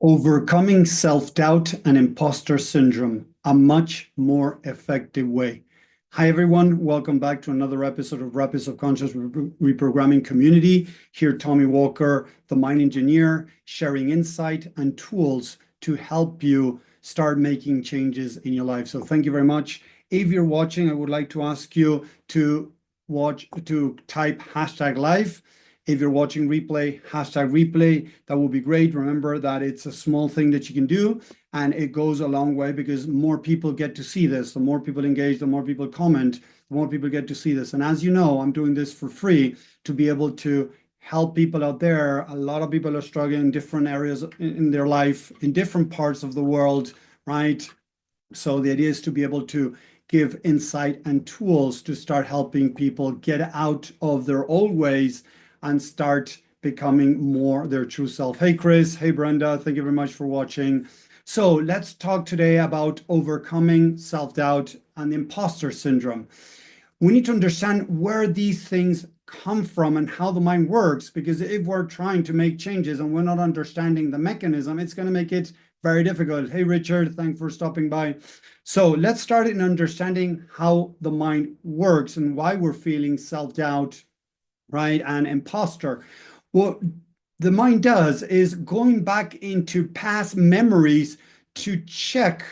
Overcoming self-doubt and imposter syndrome, a much more effective way. Hi, everyone. Welcome back to another episode of Rapid Subconscious Reprogramming Community. Here, Tommy Walker, the mind engineer, sharing insight and tools to help you start making changes in your life. So thank you very much. If you're watching, I would like to ask you to type #live. If you're watching replay, #replay, that will be great. Remember that it's a small thing that you can do, and it goes a long way because more people get to see this. The more people engage, the more people comment, the more people get to see this. And as you know, I'm doing this for free to be able to help people out there. A lot of people are struggling in different areas in their life, in different parts of the world, right? So the idea is to be able to give insight and tools to start helping people get out of their old ways and start becoming more their true self. Hey, Chris. Hey, Brenda. Thank you very much for watching. So let's talk today about overcoming self-doubt and imposter syndrome. We need to understand where these things come from and how the mind works, because if we're trying to make changes and we're not understanding the mechanism, it's going to make it very difficult. Hey, Richard, thanks for stopping by. So let's start in understanding how the mind works and why we're feeling self-doubt, right, and imposter. What the mind does is going back into past memories to check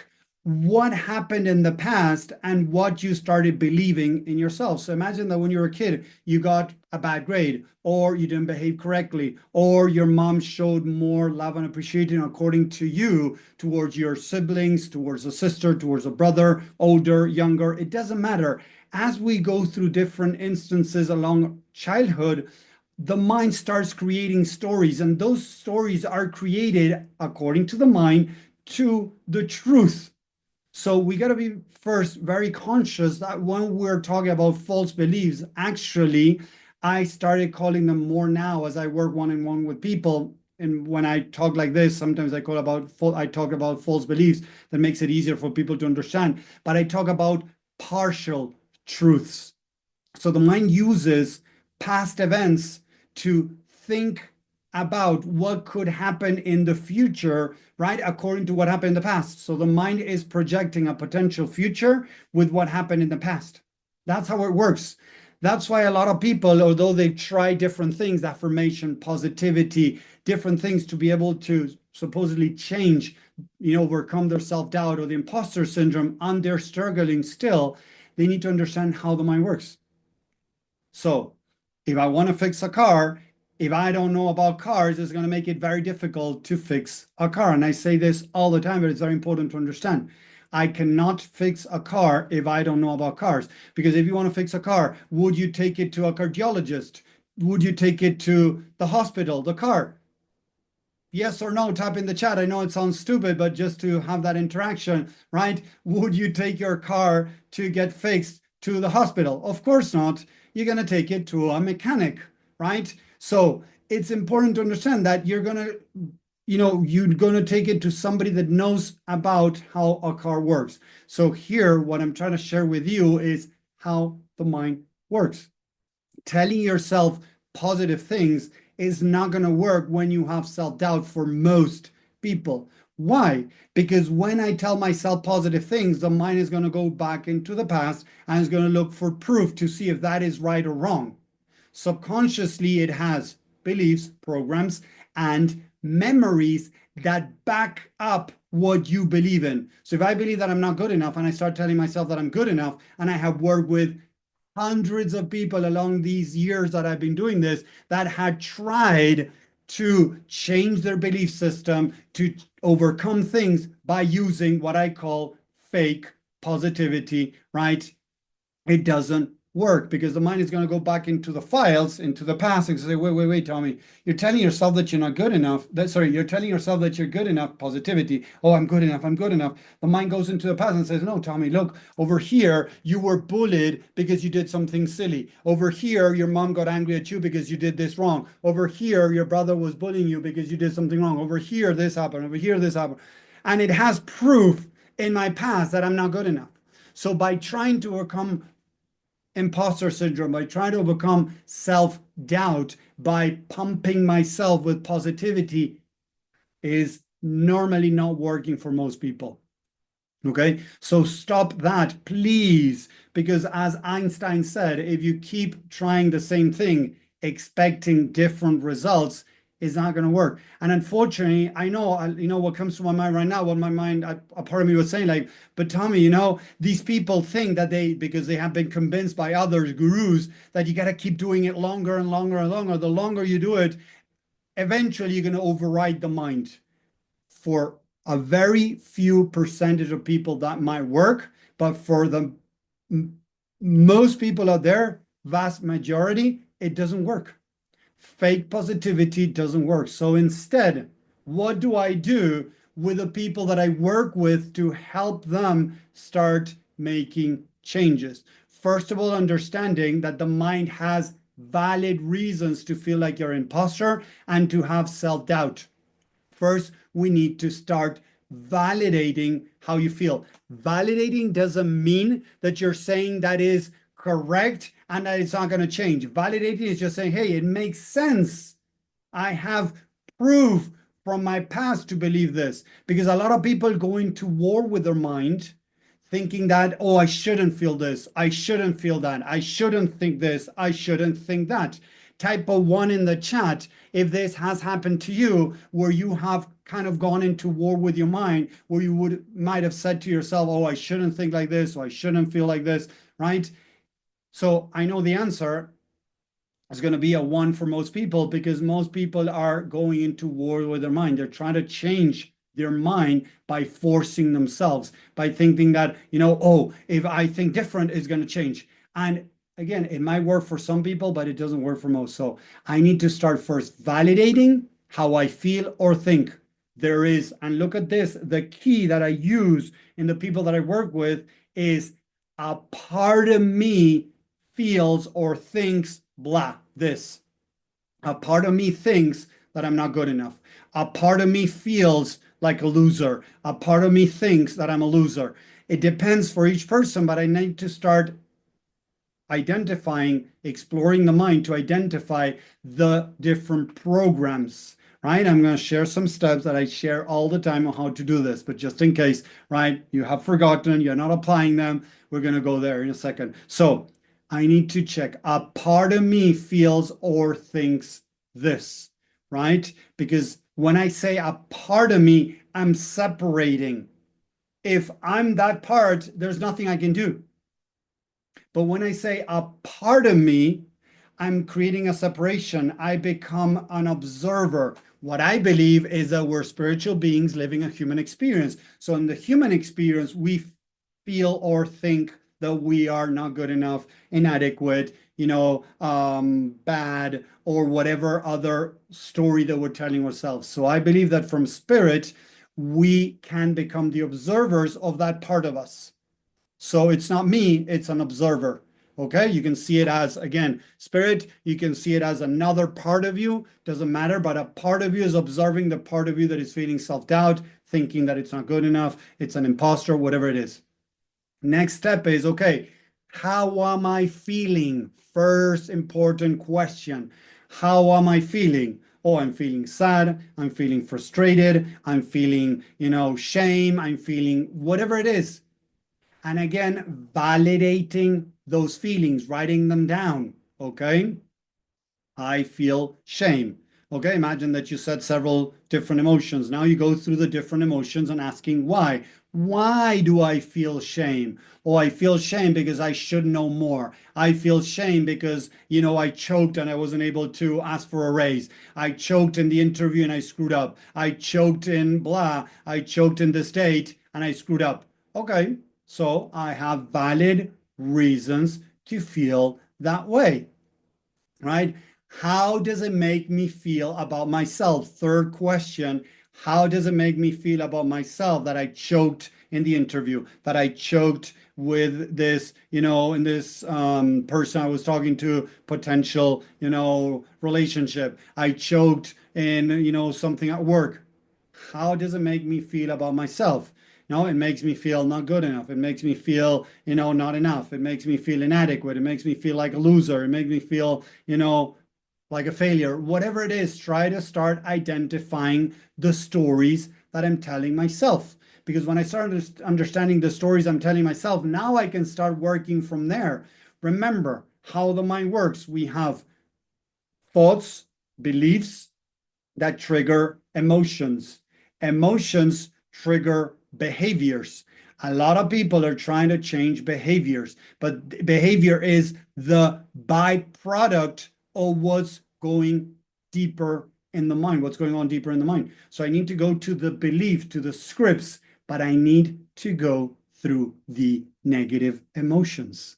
what happened in the past and what you started believing in yourself. So imagine that when you were a kid, you got a bad grade, or you didn't behave correctly, or your mom showed more love and appreciation according to you towards your siblings, towards a sister, towards a brother, older, younger, it doesn't matter. As we go through different instances along childhood, the mind starts creating stories, and those stories are created according to the mind to the truth. So we got to be first very conscious that when we're talking about false beliefs, actually, I started calling them more now as I work one-on-one with people. And when I talk like this, sometimes I talk about false beliefs. That makes it easier for people to understand. But I talk about partial truths. So the mind uses past events to think about what could happen in the future, right, according to what happened in the past. So the mind is projecting a potential future with what happened in the past. That's how it works. That's why a lot of people, although they try different things, affirmation, positivity, different things to be able to supposedly change, overcome their self-doubt or the imposter syndrome, and they're struggling still, they need to understand how the mind works. So if I want to fix a car, if I don't know about cars, it's going to make it very difficult to fix a car. And I say this all the time, but it's very important to understand. I cannot fix a car if I don't know about cars. Because if you want to fix a car, would you take it to a cardiologist? Would you take it to the hospital, the car? Yes or no, type in the chat. I know it sounds stupid, but just to have that interaction, right? Would you take your car to get fixed to the hospital? Of course not. You're going to take it to a mechanic, right? So it's important to understand that you're going to take it to somebody that knows about how a car works. So here, what I'm trying to share with you is how the mind works. Telling yourself positive things is not going to work when you have self-doubt for most people. Why? Because when I tell myself positive things, the mind is going to go back into the past and is going to look for proof to see if that is right or wrong. Subconsciously, it has beliefs, programs, and memories that back up what you believe in. So if I believe that I'm not good enough and I start telling myself that I'm good enough, and I have worked with hundreds of people along these years that I've been doing this that had tried to change their belief system to overcome things by using what I call fake positivity, right? It doesn't work because the mind is going to go back into the files, into the past, and say, wait, Tommy, you're telling yourself that you're not good enough. You're telling yourself that you're good enough, positivity. Oh, I'm good enough. The mind goes into the past and says, no, Tommy, look, over here, you were bullied because you did something silly. Over here, your mom got angry at you because you did this wrong. Over here, your brother was bullying you because you did something wrong. Over here, this happened. Over here, this happened. And it has proof in my past that I'm not good enough. So by trying to overcome imposter syndrome, by trying to overcome self-doubt, by pumping myself with positivity, is normally not working for most people. Okay, so stop that, please, because as Einstein said, if you keep trying the same thing, expecting different results, it's not going to work. And unfortunately, I know, what comes to my mind right now, what my mind, a part of me was saying, like, but Tommy, these people think that because they have been convinced by other gurus that you got to keep doing it longer and longer and longer. The longer you do it, eventually you're going to override the mind. For a very few percentage of people that might work, but for the most people out there, vast majority, it doesn't work. Fake positivity doesn't work. So instead, what do I do with the people that I work with to help them start making changes? First of all, understanding that the mind has valid reasons to feel like you're an imposter and to have self-doubt. First, we need to start validating how you feel. Validating doesn't mean that you're saying that is correct and that it's not going to change. Validating is just saying, hey, it makes sense. I have proof from my past to believe this. Because a lot of people go into war with their mind thinking that, oh, I shouldn't feel this, I shouldn't feel that, I shouldn't think this, I shouldn't think that. Type a 1 in the chat if this has happened to you, where you have kind of gone into war with your mind, where you might have said to yourself, oh, I shouldn't think like this, or I shouldn't feel like this, right? So I know the answer is going to be a 1 for most people, because most people are going into war with their mind. They're trying to change their mind by forcing themselves, by thinking that, oh, if I think different, it's going to change. And again, it might work for some people, but it doesn't work for most. So I need to start first validating how I feel or think. There is, and look at this, the key that I use in the people that I work with is a part of me feels or thinks blah, this. A part of me thinks that I'm not good enough. A part of me feels like a loser. A part of me thinks that I'm a loser. It depends for each person, but I need to start identifying, exploring the mind to identify the different programs, right? I'm going to share some steps that I share all the time on how to do this, but just in case, right, you have forgotten, you're not applying them, we're going to go there in a second. So I need to check. A part of me feels or thinks this, right? Because when I say a part of me, I'm separating. If I'm that part, there's nothing I can do. But when I say a part of me, I'm creating a separation. I become an observer. What I believe is that we're spiritual beings living a human experience. So in the human experience, we feel or think that we are not good enough, inadequate, bad, or whatever other story that we're telling ourselves. So I believe that from spirit, we can become the observers of that part of us. So it's not me, it's an observer. Okay, you can see it as, again, spirit, you can see it as another part of you, doesn't matter, but a part of you is observing the part of you that is feeling self-doubt, thinking that it's not good enough, it's an imposter, whatever it is. Next step is, okay, how am I feeling? First important question. How am I feeling? Oh, I'm feeling sad, I'm feeling frustrated, I'm feeling, shame, I'm feeling whatever it is. And again, validating those feelings, writing them down, okay? I feel shame. Okay, imagine that you said several different emotions. Now you go through the different emotions and asking why. Why do I feel shame? Oh, I feel shame because I should know more. I feel shame because, I choked and I wasn't able to ask for a raise. I choked in the interview and I screwed up. I choked in blah. I choked in this date and I screwed up. Okay, so I have valid reasons to feel that way, right? How does it make me feel about myself? Third question, how does it make me feel about myself that I choked in the interview, that I choked with this, in this person I was talking to, potential, relationship. I choked in, something at work. How does it make me feel about myself? No, it makes me feel not good enough. It makes me feel, not enough. It makes me feel inadequate. It makes me feel like a loser. It makes me feel, like a failure, whatever it is, try to start identifying the stories that I'm telling myself. Because when I start understanding the stories I'm telling myself, now I can start working from there. Remember how the mind works. We have thoughts, beliefs that trigger emotions. Emotions trigger behaviors. A lot of people are trying to change behaviors, but behavior is the byproduct of what's going deeper in the mind, what's going on deeper in the mind. So I need to go to the belief, to the scripts, but I need to go through the negative emotions.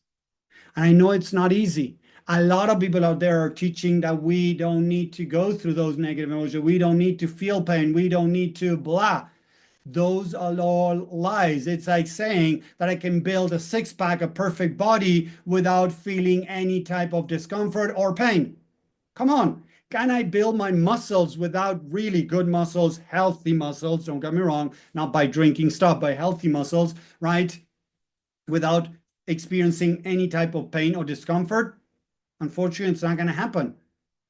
And I know it's not easy. A lot of people out there are teaching that we don't need to go through those negative emotions. We don't need to feel pain. We don't need to blah. Those are all lies. It's like saying that I can build a six pack, a perfect body without feeling any type of discomfort or pain. Come on. Can I build my muscles without really good muscles, healthy muscles? Don't get me wrong, not by drinking stuff, by healthy muscles, right? Without experiencing any type of pain or discomfort? Unfortunately, it's not going to happen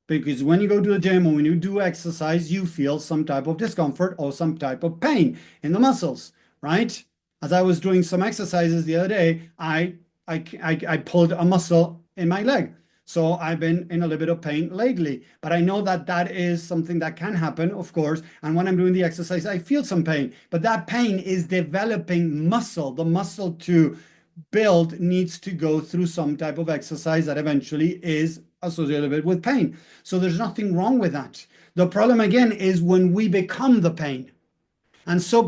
because when you go to the gym or when you do exercise, you feel some type of discomfort or some type of pain in the muscles, right? As I was doing some exercises the other day, I pulled a muscle in my leg. So I've been in a little bit of pain lately, but I know that that is something that can happen, of course. And when I'm doing the exercise, I feel some pain, but that pain is developing muscle. The muscle to build needs to go through some type of exercise that eventually is associated with pain. So there's nothing wrong with that. The problem again is when we become the pain. And so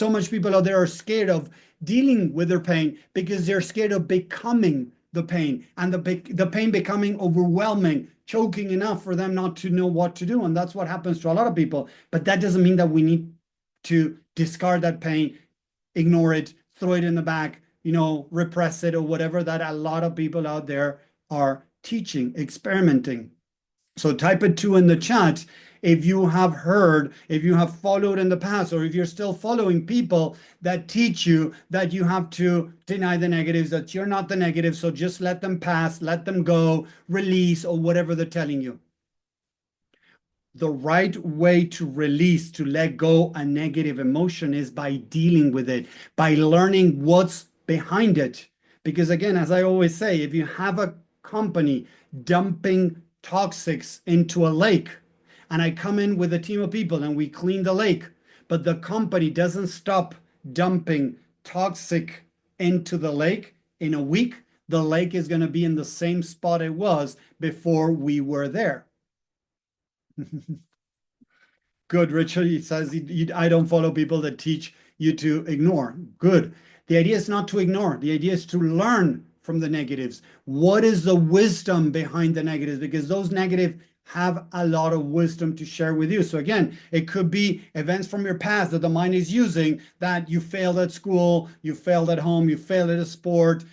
much people out there are scared of dealing with their pain because they're scared of becoming the pain and the pain becoming overwhelming, choking enough for them not to know what to do. And that's what happens to a lot of people. But that doesn't mean that we need to discard that pain, ignore it, throw it in the back, repress it or whatever that a lot of people out there are teaching, experimenting. So type it too in the chat if you have heard, if you have followed in the past, or if you're still following people that teach you that you have to deny the negatives, that you're not the negative, so just let them pass, let them go, release, or whatever they're telling you. The right way to release, to let go a negative emotion is by dealing with it, by learning what's behind it. Because again, as I always say, if you have a company dumping toxics into a lake, and I come in with a team of people and we clean the lake, but the company doesn't stop dumping toxic into the lake in a week, the lake is going to be in the same spot it was before we were there. Good, Richard. He says, I don't follow people that teach you to ignore. Good. The idea is not to ignore. The idea is to learn from the negatives. What is the wisdom behind the negatives? Because those negatives have a lot of wisdom to share with you. So again, it could be events from your past that the mind is using, that you failed at school, you failed at home, you failed at a sport,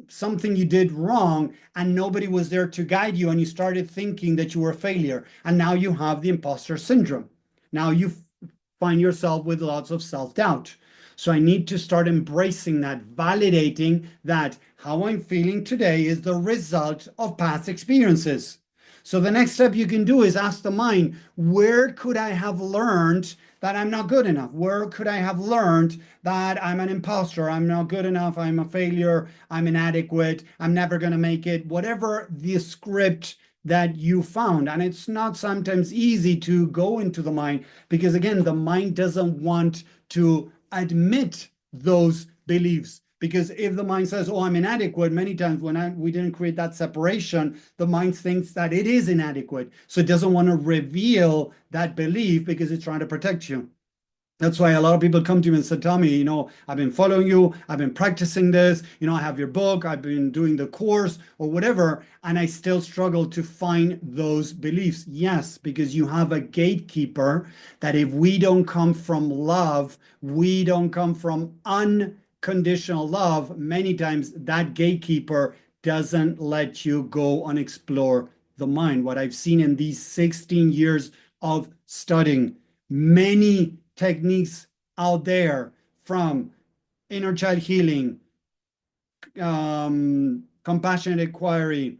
something you did wrong and nobody was there to guide you and you started thinking that you were a failure and now you have the imposter syndrome. Now you find yourself with lots of self-doubt. So I need to start embracing that, validating that how I'm feeling today is the result of past experiences. So the next step you can do is ask the mind, where could I have learned that I'm not good enough? Where could I have learned that I'm an imposter? I'm not good enough. I'm a failure. I'm inadequate. I'm never going to make it. Whatever the script that you found. And it's not sometimes easy to go into the mind because, again, the mind doesn't want to admit those beliefs. Because if the mind says, oh, I'm inadequate, many times when we didn't create that separation, the mind thinks that it is inadequate. So it doesn't want to reveal that belief because it's trying to protect you. That's why a lot of people come to me and say, Tommy, I've been following you, I've been practicing this, I have your book, I've been doing the course or whatever, and I still struggle to find those beliefs. Yes, because you have a gatekeeper that if we don't come from love, we don't come from unconditional love, many times that gatekeeper doesn't let you go and explore the mind. What I've seen in these 16 years of studying, many techniques out there from inner child healing, compassionate inquiry,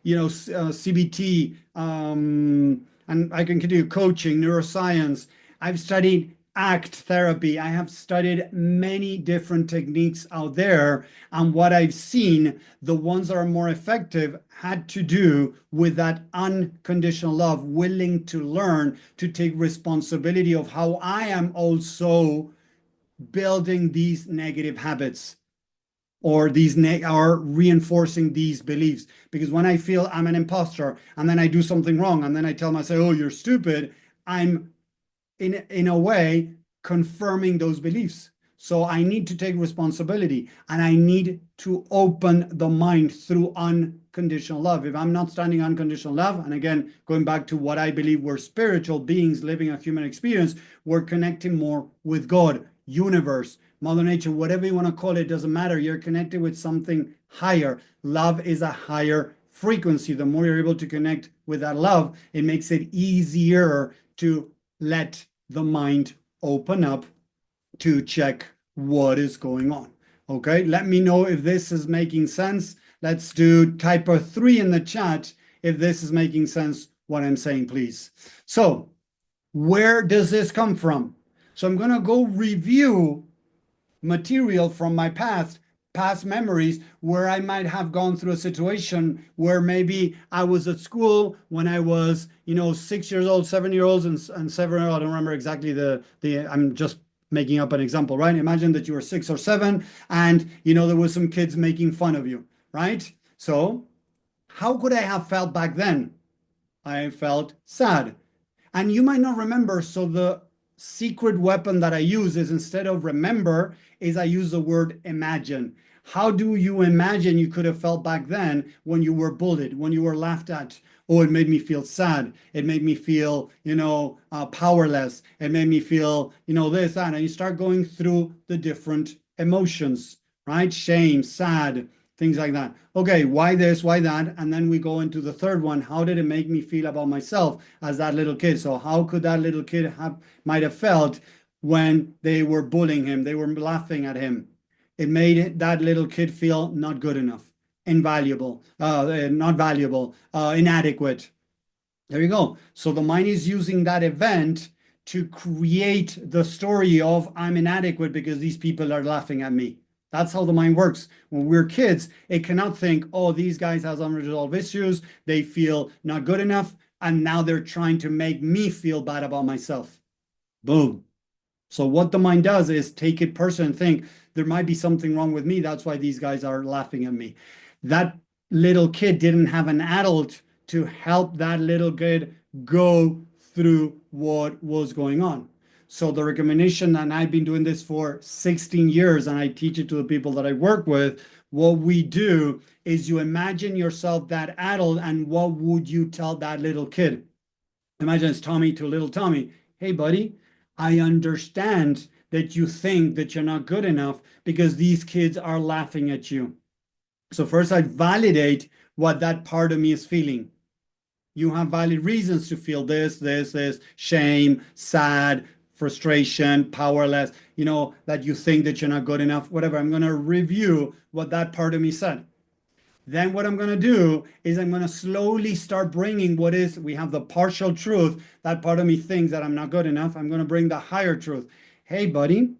CBT, and I can continue coaching, neuroscience. I've studied ACT therapy. I have studied many different techniques out there. And what I've seen, the ones that are more effective had to do with that unconditional love, willing to learn, to take responsibility of how I am also building these negative habits or are reinforcing these beliefs. Because when I feel I'm an imposter and then I do something wrong and then I tell myself, oh, you're stupid, I'm in a way confirming those beliefs. So I need to take responsibility and I need to open the mind through unconditional love. If I'm not standing unconditional love, and again, going back to what I believe we're spiritual beings living a human experience, we're connecting more with God, universe, Mother Nature, whatever you want to call it, doesn't matter. You're connected with something higher. Love is a higher frequency. The more you're able to connect with that love, it makes it easier to let the mind open up to check what is going on. Okay, let me know if this is making sense. Let's do typo 3 in the chat if this is making sense, what I'm saying, please. So where does this come from? So I'm going to go review material from my past memories where I might have gone through a situation where maybe I was at school when I was 6 years old, 7 year olds, and 7 I don't remember exactly the I'm just making up an example, right? Imagine that you were 6 or 7 and there was some kids making fun of you, right? So how could I have felt back then? I felt sad. And you might not remember, so the secret weapon that I use is, instead of remember, is I use the word imagine. How do you imagine you could have felt back then when you were bullied, when you were laughed at? Oh, it made me feel sad. It made me feel, powerless. It made me feel, this, that. And you start going through the different emotions, right? Shame, sad, things like that. Okay, why this, why that? And then we go into the third one. How did it make me feel about myself as that little kid? So how could that little kid might have felt when they were bullying him, they were laughing at him? It made that little kid feel not good enough, invaluable, not valuable, inadequate. There you go. So the mind is using that event to create the story of I'm inadequate because these people are laughing at me. That's how the mind works. When we're kids, it cannot think, oh, these guys have unresolved issues. They feel not good enough. And now they're trying to make me feel bad about myself. Boom. So what the mind does is take it personal and think there might be something wrong with me. That's why these guys are laughing at me. That little kid didn't have an adult to help that little kid go through what was going on. So the recommendation, and I've been doing this for 16 years and I teach it to the people that I work with, what we do is you imagine yourself that adult and what would you tell that little kid? Imagine it's Tommy to little Tommy. Hey, buddy, I understand that you think that you're not good enough because these kids are laughing at you. So first I validate what that part of me is feeling. You have valid reasons to feel this, shame, sad, frustration, powerless, that you think that you're not good enough, whatever. I'm going to review what that part of me said. Then what I'm going to do is I'm going to slowly start bringing we have the partial truth. That part of me thinks that I'm not good enough. I'm going to bring the higher truth. Hey, buddy,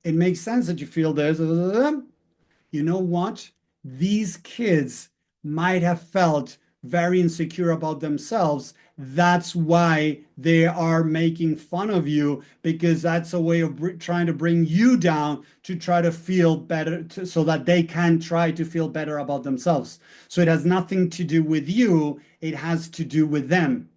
it makes sense that you feel this. You know what? These kids might have felt very insecure about themselves. That's why they are making fun of you, because that's a way of trying to bring you down to try to feel better, so that they can try to feel better about themselves. So it has nothing to do with you. It has to do with them.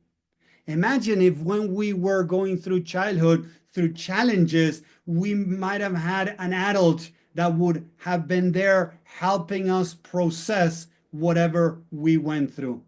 Imagine if when we were going through childhood, through challenges, we might have had an adult that would have been there helping us process whatever we went through.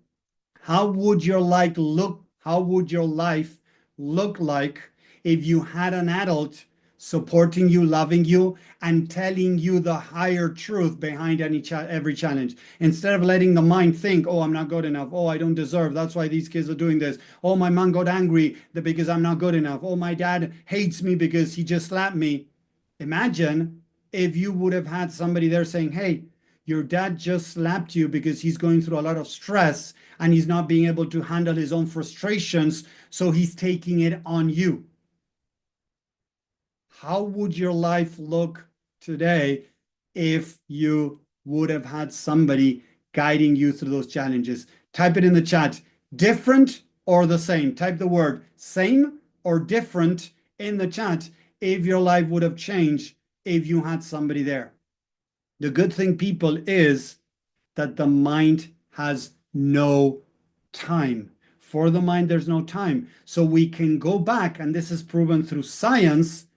How would your life look? How would your life look like if you had an adult supporting you, loving you, and telling you the higher truth behind every challenge? Instead of letting the mind think, oh, I'm not good enough. Oh, I don't deserve. That's why these kids are doing this. Oh, my mom got angry because I'm not good enough. Oh, my dad hates me because he just slapped me. Imagine if you would have had somebody there saying, hey, your dad just slapped you because he's going through a lot of stress and he's not being able to handle his own frustrations, so he's taking it on you. How would your life look today if you would have had somebody guiding you through those challenges? Type it in the chat. Different or the same? Type the word same or different in the chat if your life would have changed if you had somebody there. The good thing, people, is that the mind has no time. For the mind, there's no time. So we can go back, and this is proven through science,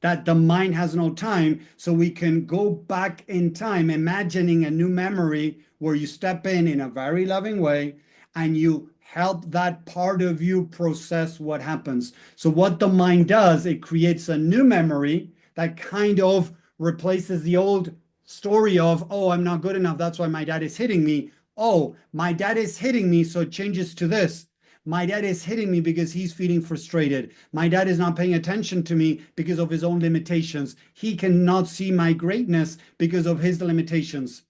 that the mind has no time. So we can go back in time, imagining a new memory where you step in a very loving way and you help that part of you process what happens. So what the mind does, it creates a new memory that kind of replaces the old story of, oh, I'm not good enough, that's why my dad is hitting me. Oh, my dad is hitting me, so it changes to this. My dad is hitting me because he's feeling frustrated. My dad is not paying attention to me because of his own limitations. He cannot see my greatness because of his limitations.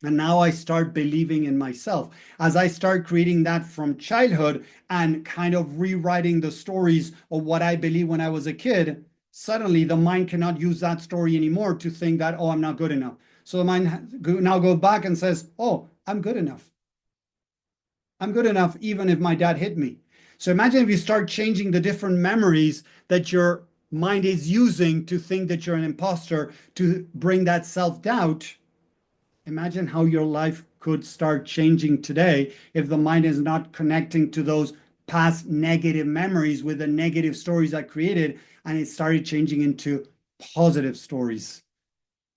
And now I start believing in myself. As I start creating that from childhood and kind of rewriting the stories of what I believe when I was a kid, suddenly the mind cannot use that story anymore to think that, oh, I'm not good enough. So the mind now goes back and says, oh, I'm good enough. I'm good enough even if my dad hit me. So imagine if you start changing the different memories that your mind is using to think that you're an imposter, to bring that self-doubt. Imagine how your life could start changing today if the mind is not connecting to those past negative memories with the negative stories I created, and it started changing into positive stories.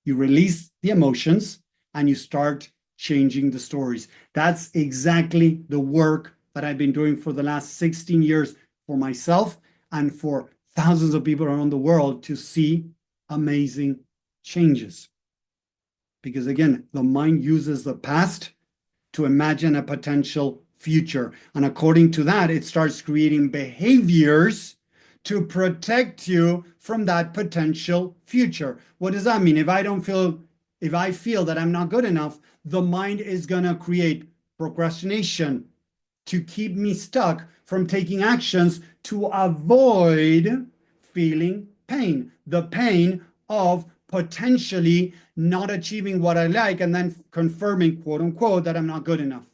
You release the emotions and you start changing the stories. That's exactly the work that I've been doing for the last 16 years for myself and for thousands of people around the world to see amazing changes. Because again, the mind uses the past to imagine a potential future. And according to that, it starts creating behaviors to protect you from that potential future. What does that mean? If I feel that I'm not good enough, the mind is going to create procrastination to keep me stuck from taking actions to avoid feeling pain. The pain of potentially not achieving what I like and then confirming, quote unquote, that I'm not good enough.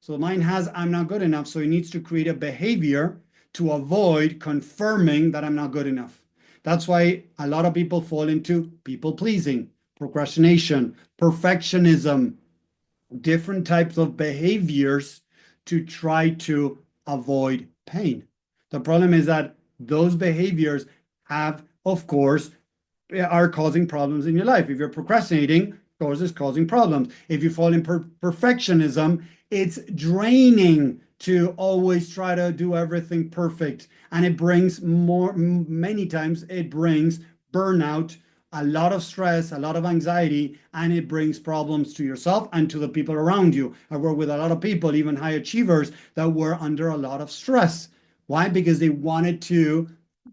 So the mind has, I'm not good enough. So it needs to create a behavior to avoid confirming that I'm not good enough. That's why a lot of people fall into people pleasing, procrastination, perfectionism, different types of behaviors to try to avoid pain. The problem is that those behaviors have, of course, are causing problems in your life. If you're procrastinating, of course, it's causing problems. If you fall in perfectionism, it's draining to always try to do everything perfect. And it brings many times, it brings burnout, a lot of stress, a lot of anxiety, and it brings problems to yourself and to the people around you. I work with a lot of people, even high achievers, that were under a lot of stress. Why? Because they wanted to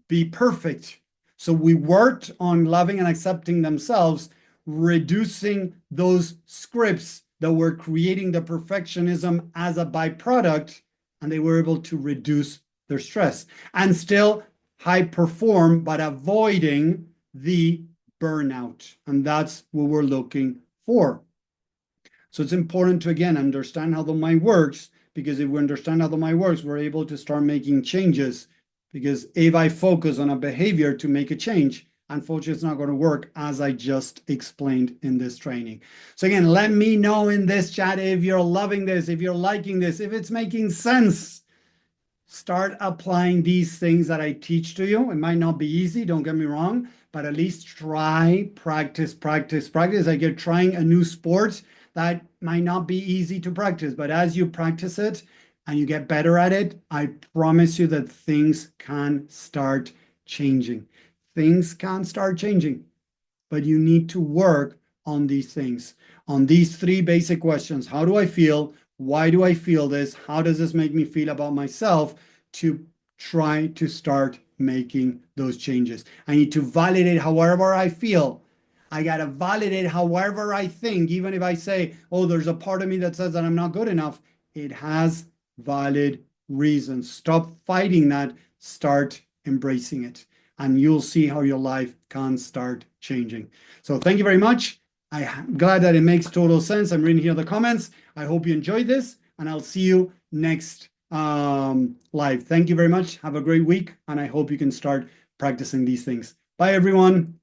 be perfect. So we worked on loving and accepting themselves, reducing those scripts that were creating the perfectionism as a byproduct, and they were able to reduce their stress and still high perform, but avoiding the burnout. And that's what we're looking for. So it's important to, again, understand how the mind works, because if we understand how the mind works, we're able to start making changes. Because if I focus on a behavior to make a change, unfortunately, it's not going to work, as I just explained in this training. So again, let me know in this chat if you're loving this, if you're liking this, if it's making sense. Start applying these things that I teach to you. It might not be easy, don't get me wrong, but at least try, practice, practice, practice. Like you're trying a new sport that might not be easy to practice, but as you practice it and you get better at it, I promise you that things can start changing. Things can start changing, but you need to work on these things, on these three basic questions. How do I feel? Why do I feel this? How does this make me feel about myself? To try to start making those changes. I need to validate however I feel. I got to validate however I think, even if I say, oh, there's a part of me that says that I'm not good enough. It has valid reasons. Stop fighting that, start embracing it, and you'll see how your life can start changing. So thank you very much. I'm glad that it makes total sense. I'm reading here the comments. I hope you enjoyed this, and I'll see you next live. Thank you very much. Have a great week, and I hope you can start practicing these things. Bye, everyone.